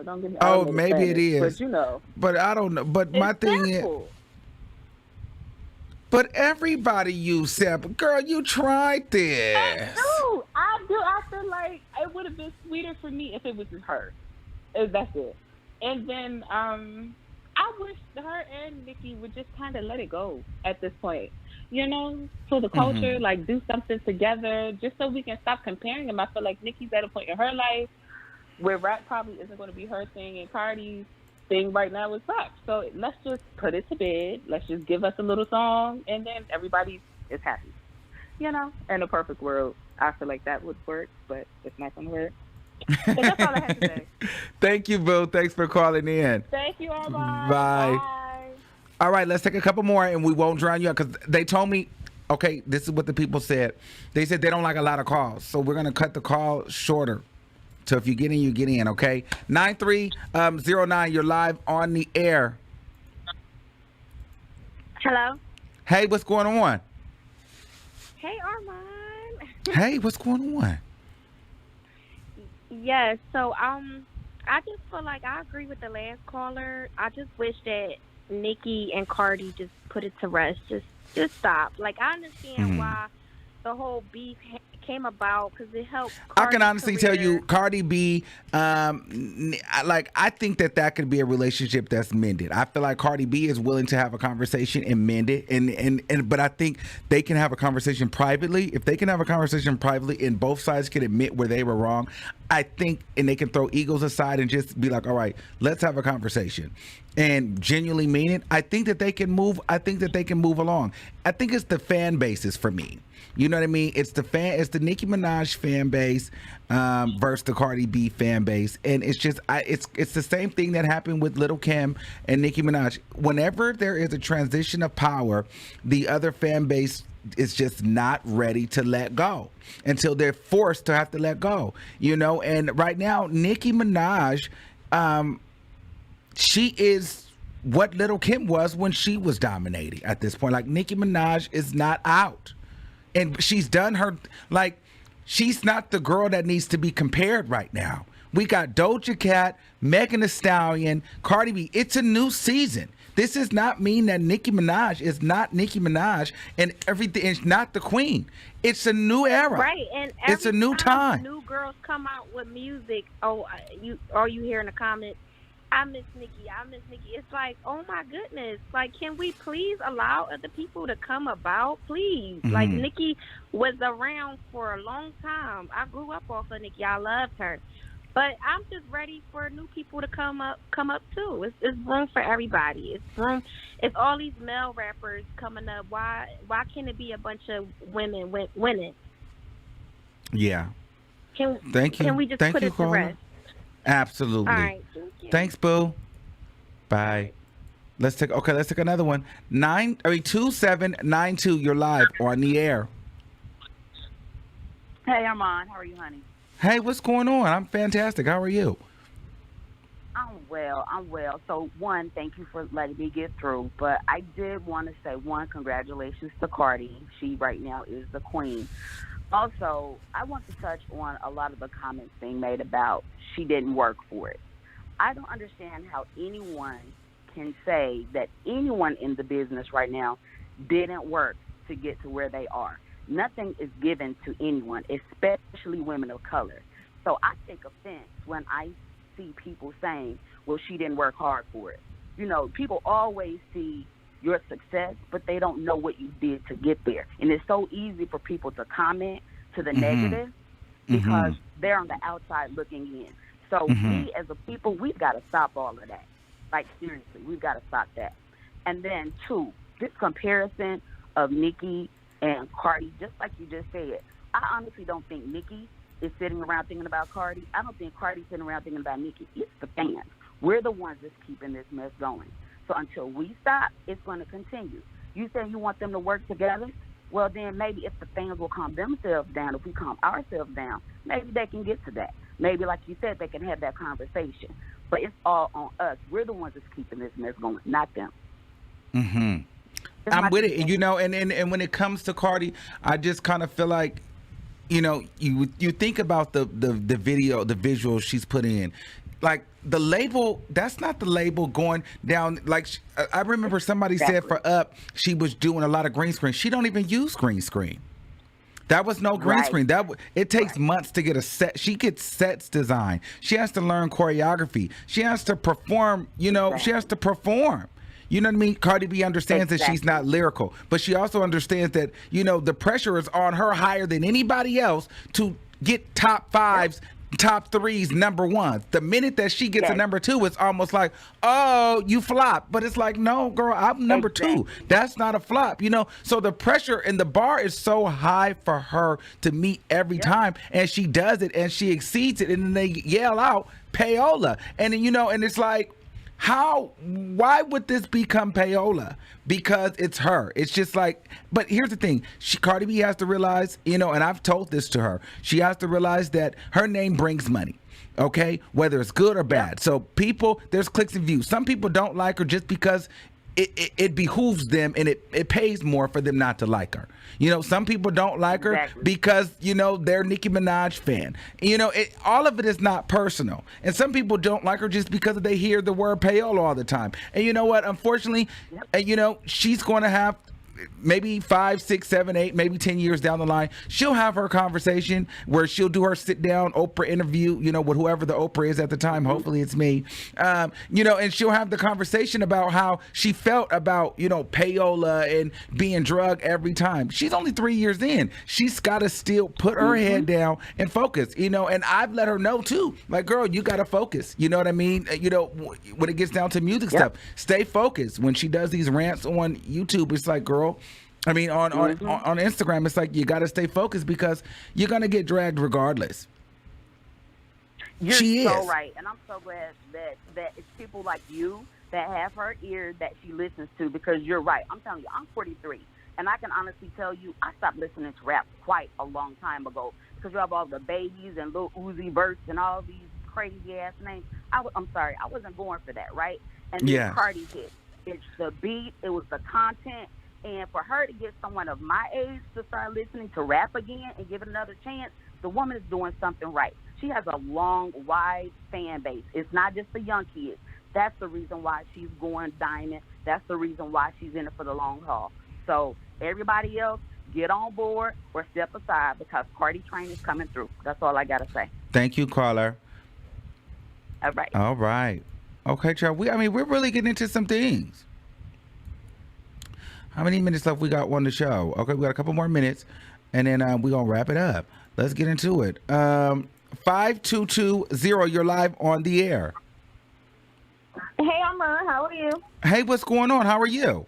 Don't get me. Oh, maybe it is. But But I don't know. But my thing is. But everybody use sample. Girl, you tried this. I do. I feel like it would have been sweeter for me if it was just her. That's it. And then I wish her and Nicki would just kind of let it go at this point. For the culture, like, do something together just so we can stop comparing them. I feel like Nicki's at a point in her life where rap probably isn't going to be her thing, and Cardi's thing right now is rap. So let's just put it to bed. Let's just give us a little song, and then everybody is happy. You know, in a perfect world, I feel like that would work, but it's not gonna work. So that's all I have to say. Thank you, Boo. Thanks for calling in. Thank you, Armon. Bye. Bye. All right, let's take a couple more, and we won't drown you out because they told me. Okay, this is what the people said. They said they don't like a lot of calls, so we're gonna cut the call shorter. So if you get in, you get in. Okay, 9309. You're live on the air. Hello. Hey, what's going on? Hey, Armon. Hey, what's going on? Yes. So I just feel like I agree with the last caller. I just wish that Nicki and Cardi just put it to rest. Just stop. Like, I understand why the whole beef came about because it helped I can honestly tell you, Cardi B, I think that could be a relationship that's mended. I feel like Cardi B is willing to have a conversation and mend it, but I think they can have a conversation privately. If they can have a conversation privately and both sides can admit where they were wrong, I think, and they can throw egos aside and just be like, all right, let's have a conversation and genuinely mean it. I think that they can move. I think that they can move along. I think it's the fan bases for me. You know what I mean? It's the Nicki Minaj fan base versus the Cardi B fan base, and it's just it's the same thing that happened with Lil' Kim and Nicki Minaj. Whenever there is a transition of power, the other fan base is just not ready to let go until they're forced to have to let go. You know, and right now Nicki Minaj, she is what Lil' Kim was when she was dominating at this point. Like, Nicki Minaj is not out. And she's done her, like, she's not the girl that needs to be compared right now. We got Doja Cat, Megan Thee Stallion, Cardi B. It's a new season. This does not mean that Nicki Minaj is not Nicki Minaj and everything is not the queen. It's a new era. Right, and it's a new time. New girls come out with music. Oh, you hear in the comments, I miss Nicki. I miss Nicki. It's like, oh my goodness. Like, can we please allow other people to come about, please? Like, Nicki was around for a long time. I grew up off of Nicki. I loved her. But I'm just ready for new people to come up too. It's room for everybody. It's all these male rappers coming up. Why can't it be a bunch of women winning? Yeah. Thank you. Can we just put it to rest? Absolutely. All right. Thank you. Thanks, Boo. Bye. Let's take another one. 2792. You're live on the air. Hey, Armon. How are you, honey? Hey, what's going on? I'm fantastic. How are you? I'm well. So, one, thank you for letting me get through. But I did want to say, one, congratulations to Cardi. She right now is the queen. Also, I want to touch on a lot of the comments being made about she didn't work for it. I don't understand how anyone can say that anyone in the business right now didn't work to get to where they are. Nothing is given to anyone, especially women of color. So I take offense when I see people saying, well, she didn't work hard for it. You know, people always see your success, but they don't know what you did to get there. And it's so easy for people to comment to the negative because they're on the outside looking in. So we as a people, we've got to stop all of that. Like, seriously, we've got to stop that. And then, two, this comparison of Nicki and Cardi, just like you just said, I honestly don't think Nicki is sitting around thinking about Cardi. I don't think Cardi's sitting around thinking about Nicki. It's the fans. We're the ones that's keeping this mess going. So until we stop, it's going to continue. You say you want them to work together? Well, then maybe if the fans will calm themselves down, if we calm ourselves down, maybe they can get to that. Maybe, like you said, they can have that conversation. But it's all on us. We're the ones that's keeping this mess going, not them. I'm with it, you know, and when it comes to Cardi, I just kind of feel like, you know, you think about the video, the visuals she's put in, like the label. That's not the label going down. Like, I remember somebody said for Up, she was doing a lot of green screen. She don't even use green screen. That was no green screen. It takes months to get a set. She gets sets designed. She has to learn choreography. She has to perform. You know, she has to perform. You know what I mean? Cardi B understands that she's not lyrical, but she also understands that, you know, the pressure is on her higher than anybody else to get top fives top threes, number ones. The minute that she gets a number two, it's almost like, oh, you flop. But it's like, no, girl, I'm number two. That's not a flop, you know? So the pressure and the bar is so high for her to meet every time. And she does it and she exceeds it. And then they yell out, payola. And then, you know, and it's like, why would this become payola? Because it's her. It's just like, but here's the thing. Cardi B has to realize, you know, and I've told this to her, she has to realize that her name brings money. Okay, whether it's good or bad. So people, there's clicks and views. Some people don't like her just because it behooves them and it pays more for them not to like her. You know, some people don't like her because, you know, they're Nicki Minaj fan. You know, all of it is not personal. And some people don't like her just because they hear the word payola all the time. And you know what? Unfortunately, you know, she's going to have maybe 5, 6, 7, 8, maybe 10 years down the line, she'll have her conversation where she'll do her sit down Oprah interview, you know, with whoever the Oprah is at the time. Hopefully it's me. You know, and she'll have the conversation about how she felt about, you know, payola and being drugged every time. She's only 3 years in. She's got to still put her head down and focus, you know, and I've let her know too, like, girl, you got to focus. You know what I mean? You know, when it gets down to music stuff, stay focused. When she does these rants on YouTube, it's like, girl, I mean, on Instagram, it's like you got to stay focused because you're going to get dragged regardless. You're so right. And I'm so glad that it's people like you that have her ear that she listens to, because you're right. I'm telling you, I'm 43. And I can honestly tell you, I stopped listening to rap quite a long time ago because you have all the babies and Lil Uzi Verts and all these crazy-ass names. I'm sorry. I wasn't going for that, right? And then Cardi hit. It's the beat. It was the content. And for her to get someone of my age to start listening to rap again and give it another chance, the woman is doing something right. She has a long, wide fan base. It's not just the young kids. That's the reason why she's going diamond. That's the reason why she's in it for the long haul. So everybody else, get on board or step aside because Cardi train is coming through. That's all I got to say. Thank you, caller. All right. All right. Okay, Charles. We're really getting into some things. How many minutes left we got on the show? Okay, we got a couple more minutes, and then we're going to wrap it up. Let's get into it. 5220, you're live on the air. Hey, Armon, how are you? Hey, what's going on? How are you?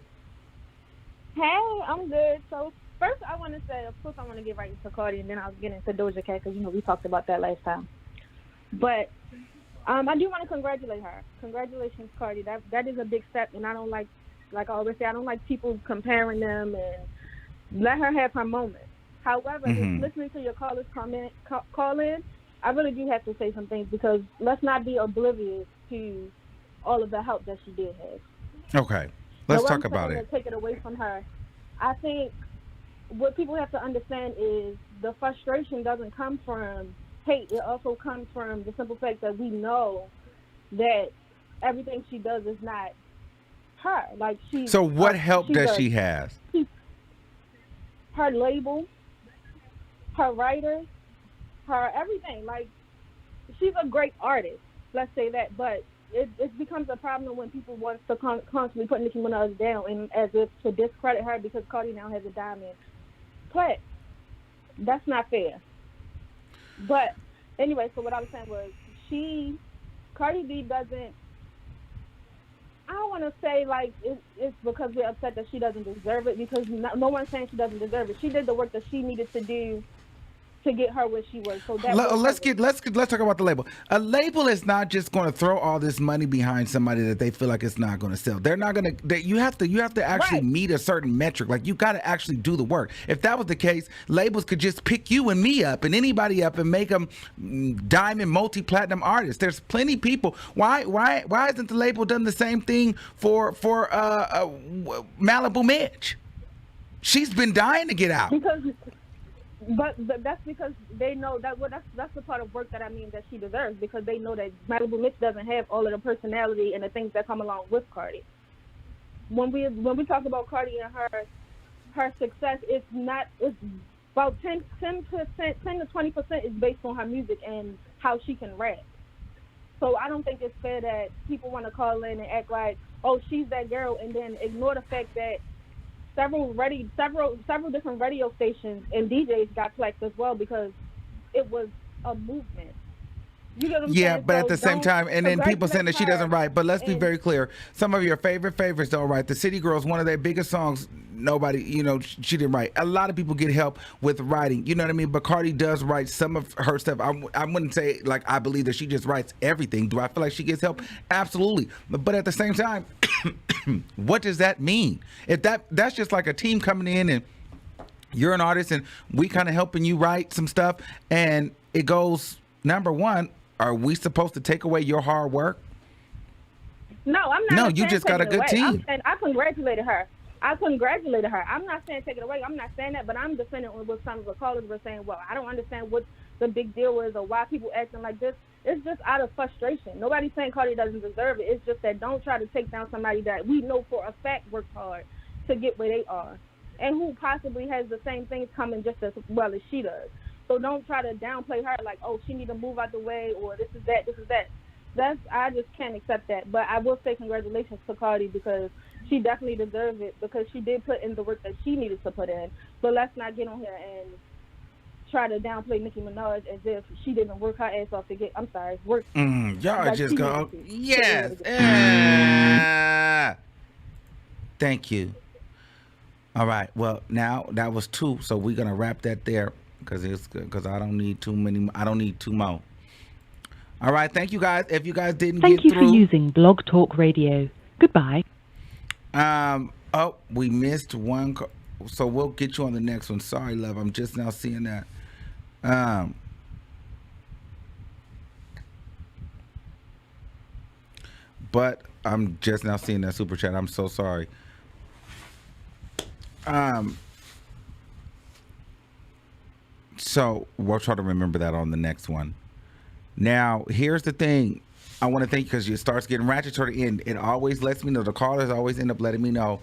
Hey, I'm good. So first I want to say, of course, I want to get right into Cardi, and then I'll get into DOJA Cat because, you know, we talked about that last time. But I do want to congratulate her. Congratulations, Cardi. That is a big step, and I don't like I always say, I don't like people comparing them, and let her have her moment. However, just listening to your callers call in, I really do have to say some things because let's not be oblivious to all of the help that she did have. Okay, let's talk about it. Take it away from her. I think what people have to understand is the frustration doesn't come from hate. It also comes from the simple fact that we know that everything she does is not her. Like so what help does she have? Her label, her writer, her everything. Like, she's a great artist, let's say that, but it becomes a problem when people want to constantly put Nicki Minaj down and as if to discredit her because Cardi now has a diamond plaque. That's not fair. But anyway, so what I was saying was Cardi B doesn't, I don't want to say like it's because we're upset that she doesn't deserve it, because no one's saying she doesn't deserve it. She did the work that she needed to do to get her where she was. So let's talk about the label. A label is not just going to throw all this money behind somebody that they feel like it's not going to sell. They're not going to. You have to actually meet a certain metric. Like, you got to actually do the work. If that was the case, labels could just pick you and me up and anybody up and make them diamond, multi-platinum artists. There's plenty of people. Why hasn't the label done the same thing for Malibu Mitch? She's been dying to get out. But that's because they know that that's the part of work that I mean that she deserves, because they know that Malibu Mitch doesn't have all of the personality and the things that come along with Cardi. When we talk about Cardi and her success, it's about 10 to 20% is based on her music and how she can rap. So I don't think it's fair that people want to call in and act like, oh, she's that girl, and then ignore the fact that several different radio stations and DJs got plaques as well, because it was a movement. You get what I'm Yeah, saying? but at So the same don't time, and then people saying that she doesn't congratulate write. But let's be and- very clear. Some of your favorites don't write. The City Girls, one of their biggest songs, nobody, she didn't write. A lot of people get help with writing. You know what I mean? But Cardi does write some of her stuff. I wouldn't say like I believe that she just writes everything. Do I feel like she gets help? Absolutely. But at the same time, what does that mean? If that's just like a team coming in and you're an artist and we kind of helping you write some stuff and it goes, number one, are we supposed to take away your hard work? No, I'm not. No, saying you just got a take it good away. team. I'm saying I congratulated her. I'm not saying take it away. I'm not saying that, but I'm defending what some of the callers were saying. Well, I don't understand what the big deal is or why people acting like this. It's just out of frustration. Nobody's saying Cardi doesn't deserve it. It's just that don't try to take down somebody that we know for a fact works hard to get where they are and who possibly has the same things coming just as well as she does. So don't try to downplay her like, oh, she need to move out the way or this is that. I just can't accept that. But I will say congratulations to Cardi because she definitely deserves it because she did put in the work that she needed to put in. But let's not get on here and try to downplay Nicki Minaj as if she didn't work her ass off to get, work. Y'all like just she go, needed to. yes. Thank you. All right. Well, now that was 2, so we're gonna wrap that there because it's good. Because I don't need too many. I don't need 2 more. All right. Thank you guys. If you guys didn't Thank get you through, for using Blog Talk Radio. Goodbye. Oh, we missed one. So we'll get you on the next one. Sorry, love. I'm just now seeing that. But I'm just now seeing that super chat. I'm so sorry. So we'll try to remember that on the next one. Now, here's the thing. I want to thank you because it starts getting ratchet toward the end. It always lets me know. The callers always end up letting me know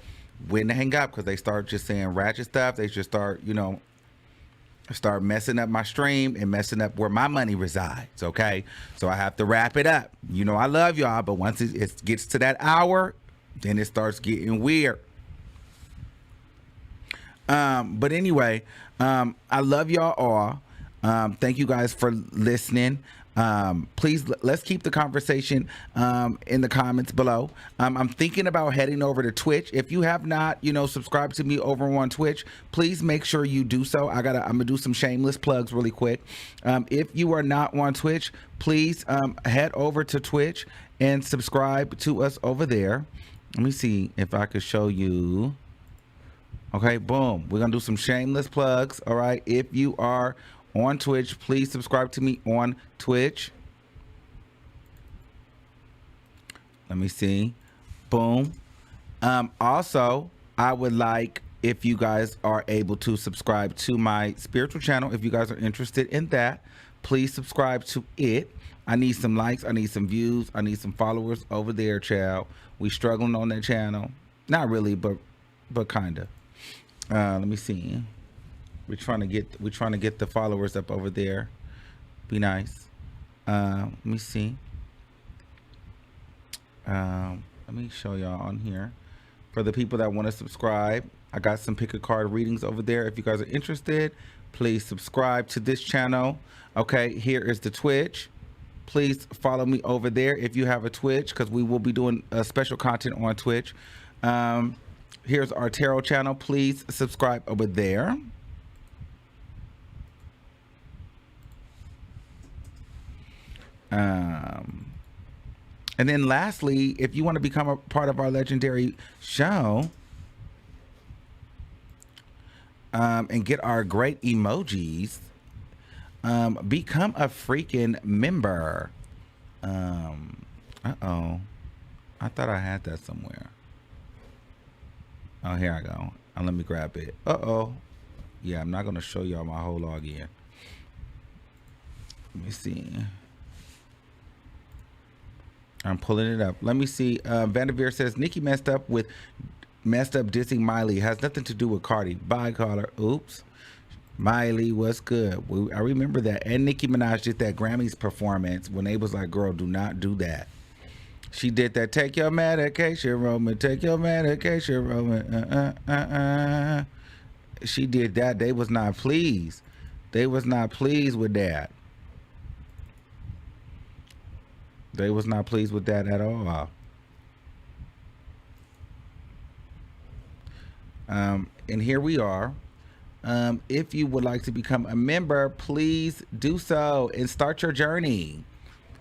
when to hang up because they start just saying ratchet stuff. They just start, start messing up my stream and messing up where my money resides. Okay, so I have to wrap it up. I love y'all, but once it gets to that hour, then it starts getting weird. But anyway, I love y'all all. Thank you guys for listening. Please let's keep the conversation in the comments below. I'm thinking about heading over to Twitch. If you have not, subscribed to me over on Twitch, please make sure you do so. I'm gonna do some shameless plugs really quick. If you are not on Twitch, please head over to Twitch and subscribe to us over there. Let me see if I could show you. Okay, boom. We're gonna do some shameless plugs. All right. If you are on Twitch, please subscribe to me on Twitch. Let me see. Boom. Also, I would like if you guys are able to subscribe to my spiritual channel. If you guys are interested in that, please subscribe to it. I need some likes. I need some views. I need some followers over there, child. We struggling on that channel. Not really, but kind of. Let me see. We're trying to get the followers up over there. Be nice. Let me see. Let me show y'all on here. For the people that want to subscribe, I got some pick a card readings over there. If you guys are interested, please subscribe to this channel. Okay, here is the Twitch. Please follow me over there if you have a Twitch, because we will be doing special content on Twitch. Here's our tarot channel. Please subscribe over there. And then lastly, if you want to become a part of our legendary show and get our great emojis, become a freaking member. Uh-oh. I thought I had that somewhere. Oh, here I go. Let me grab it. Uh-oh. Yeah, I'm not going to show y'all my whole login. Let me see. I'm pulling it up. Let me see. Vanderveer says Nicki messed up dissing Miley. Has nothing to do with Cardi. Bye, caller. Oops. Miley, what's good? I remember that. And Nicki Minaj did that Grammys performance when they was like, girl, do not do that. She did that. Take your medication, Roman. Take your medication, Roman. She did that. They was not pleased. They was not pleased with that. They was not pleased with that at all. And here we are. If you would like to become a member, please do so and start your journey,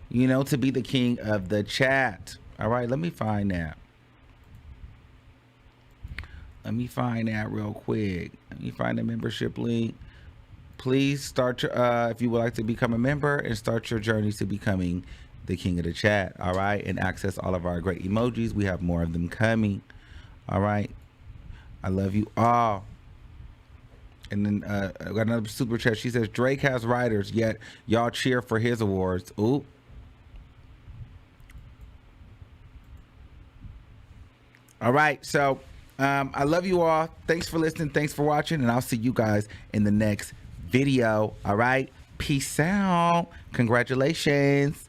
you know, to be the king of the chat. All right, let me find that. Let me find that real quick. Let me find the membership link. Please start your, if you would like to become a member and start your journey to becoming the king of the chat. All right, and access all of our great emojis. We have more of them coming. All right. I love you all. And then I got another super chat. She says Drake has writers, yet y'all cheer for his awards. Ooh. All right. So I love you all. Thanks for listening. Thanks for watching. And I'll see you guys in the next video. All right. Peace out. Congratulations.